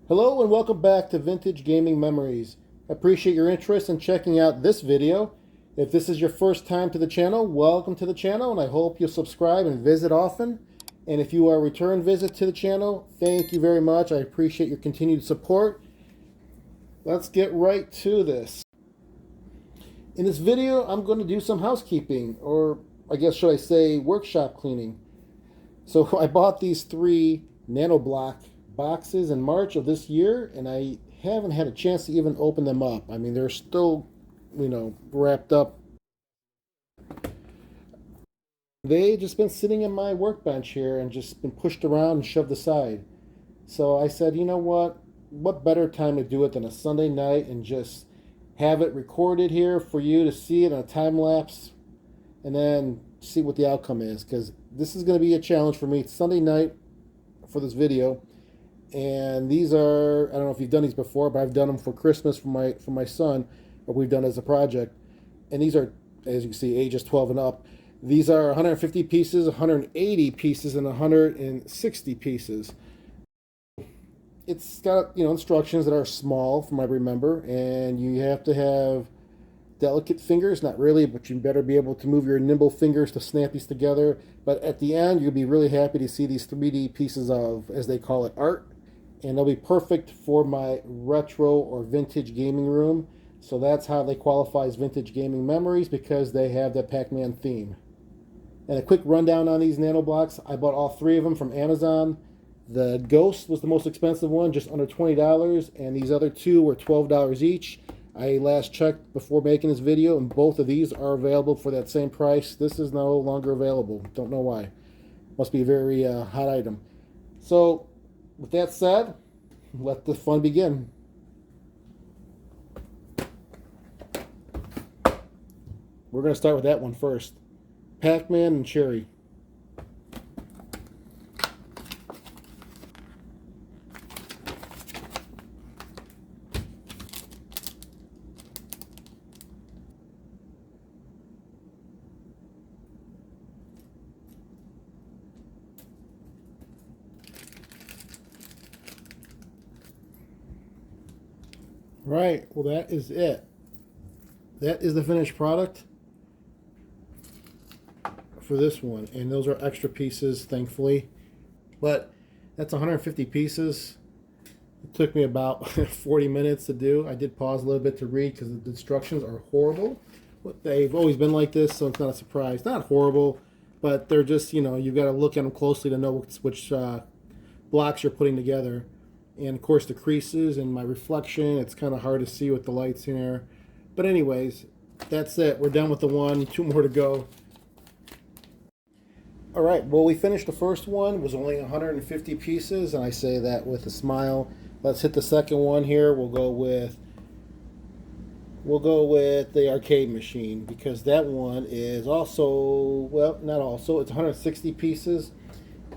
Hello and welcome back to Vintage Gaming Memories. I appreciate your interest in checking out this video. If this is your first time to the channel, welcome to the channel and I hope you'll subscribe and visit often. And if you are a return visit to the channel, thank you very much. I appreciate your continued support. Let's get right to this. In this video, I'm going to do some housekeeping, or I guess should I say workshop cleaning. So I bought these 3 Nanoblock boxes in March of this year, and I haven't had a chance to even open them up. I mean, they're still, wrapped up. They just been sitting in my workbench here and just been pushed around and shoved aside. So I said, you know what? What better time to do it than a Sunday night and just have it recorded here for you to see it in a time lapse and then see what the outcome is, because this is going to be a challenge for me. It's Sunday night for this video, and these are, I don't know if you've done these before, but I've done them for Christmas for my son, or we've done as a project. And these are, as you can see, ages 12 and up. These are 150 pieces, 180 pieces, and 160 pieces. It's got, instructions that are small from what I remember, and you have to have delicate fingers, not really, but you better be able to move your nimble fingers to snap these together. But at the end, you'll be really happy to see these 3D pieces of, as they call it, art, and they'll be perfect for my retro or vintage gaming room. So that's how they qualify as vintage gaming memories, because they have that Pac-Man theme. And a quick rundown on these Nanoblocks. I bought all 3 of them from Amazon. The Ghost was the most expensive one, just under $20, and these other 2 were $12 each. I last checked before making this video, and both of these are available for that same price. This is no longer available. Don't know why. Must be a very hot item. So, with that said, let the fun begin. We're going to start with that one first. Pac-Man and Cherry. Right, well that is it. That is the finished product for this one. And those are extra pieces, thankfully. But that's 150 pieces. It took me about 40 minutes to do. I did pause a little bit to read because the instructions are horrible. They've always been like this, so it's not a surprise. Not horrible, but they're just, you've got to look at them closely to know which blocks you're putting together. And of course the creases and my reflection, it's kind of hard to see with the lights in there. But anyways, that's it. We're done with the one, 2 more to go. All right, well, we finished the first one. It was only 150 pieces, and I say that with a smile. Let's hit the second one here. We'll go with the arcade machine, because that one is also, well, not also, it's 160 pieces.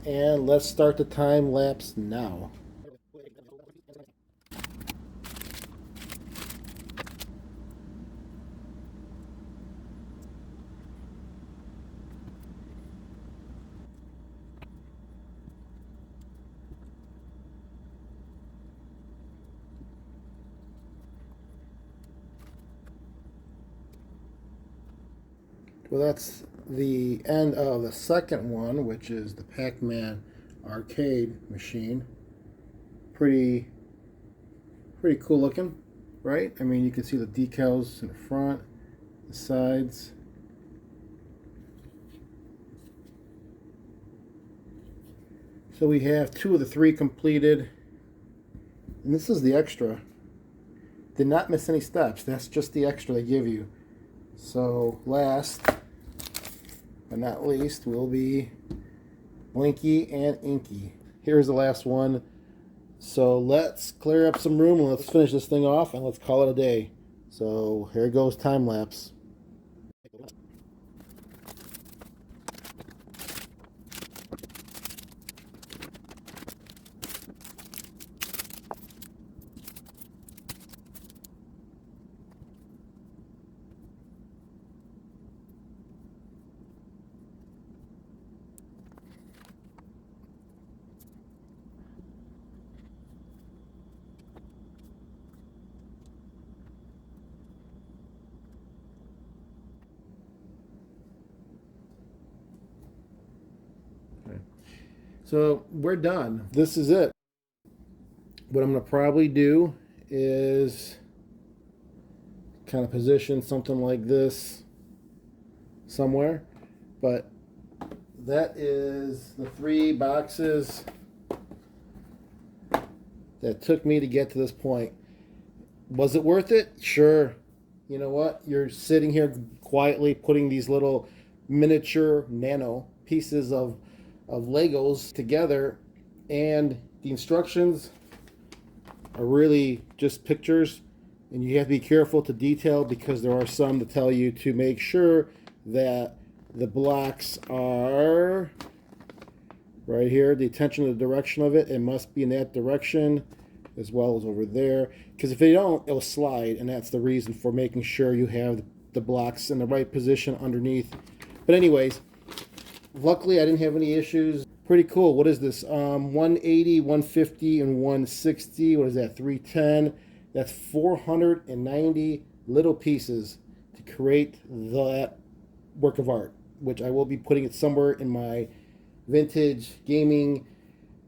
And let's start the time lapse now. Well, that's the end of the second one, which is the Pac-Man arcade machine. Pretty cool looking, right? I mean, you can see the decals in the front, the sides. So we have 2 of the 3 completed, and this is the extra. Did not miss any steps. That's just the extra they give you. So last but not least will be Blinky and Inky. Here's the last one. So let's clear up some room and let's finish this thing off and let's call it a day. So here goes time lapse. So we're done. This is it. What I'm going to probably do is kind of position something like this somewhere. But that is the 3 boxes that took me to get to this point. Was it worth it? Sure. You know what? You're sitting here quietly putting these little miniature nano pieces of Legos together, and the instructions are really just pictures, and you have to be careful to detail because there are some that tell you to make sure that the blocks are right here, the attention to the direction of it. It must be in that direction as well as over there, because if they don't, it'll slide, and that's the reason for making sure you have the blocks in the right position underneath. But anyways, luckily I didn't have any issues. Pretty cool. What is this? 180, 150, and 160. What is that? 310. That's 490 little pieces to create that work of art, which I will be putting it somewhere in my vintage gaming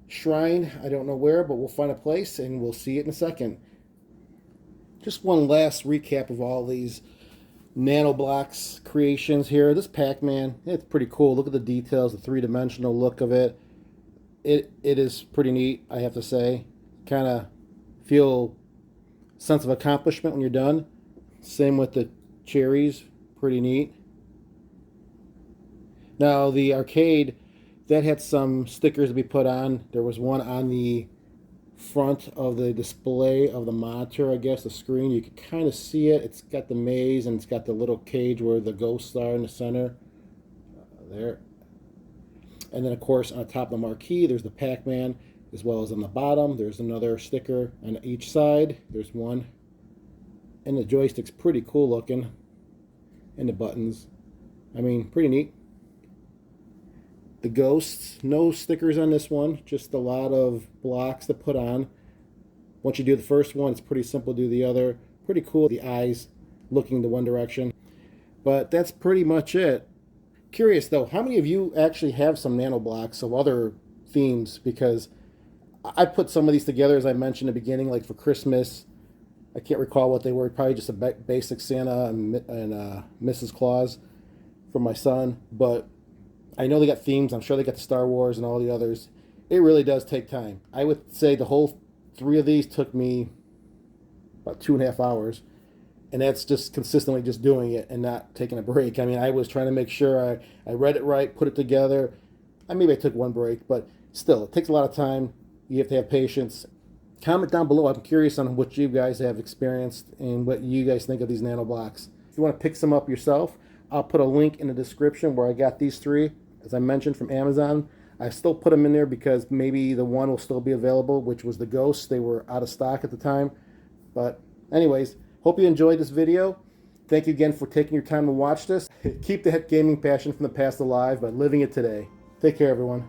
shrine. I don't know where, but we'll find a place and we'll see it in a second. Just one last recap of all these Nanoblocks creations here. This Pac-Man, it's pretty cool. Look at the details, the three-dimensional look of it. It is pretty neat, I have to say. Kind of feel sense of accomplishment when you're done. Same with the cherries, pretty neat. Now the arcade, that had some stickers to be put on. There was one on the front of the display of the monitor, I guess, the screen. You can kind of see it. It's got the maze and it's got the little cage where the ghosts are in the center. There. And then, of course, on the top of the marquee, there's the Pac-Man, as well as on the bottom. There's another sticker on each side. There's one. And the joystick's pretty cool looking. And the buttons. I mean, pretty neat. The ghosts, no stickers on this one, just a lot of blocks to put on. Once you do the first one, it's pretty simple to do the other. Pretty cool, the eyes looking the one direction. But that's pretty much it. Curious though, how many of you actually have some nano blocks of other themes? Because I put some of these together, as I mentioned in the beginning, like for Christmas. I can't recall what they were, probably just a basic Santa and Mrs. Claus for my son. But I know they got themes. I'm sure they got the Star Wars and all the others. It really does take time. I would say the whole 3 of these took me about 2.5 hours. And that's just consistently just doing it and not taking a break. I mean, I was trying to make sure I read it right, put it together. Maybe I took one break, but still, it takes a lot of time. You have to have patience. Comment down below. I'm curious on what you guys have experienced and what you guys think of these nano blocks. If you want to pick some up yourself, I'll put a link in the description where I got these 3. As I mentioned, from Amazon. I still put them in there because maybe the one will still be available, which was the Ghosts. They were out of stock at the time. But anyways, hope you enjoyed this video. Thank you again for taking your time to watch this. Keep the gaming passion from the past alive by living it today. Take care, everyone.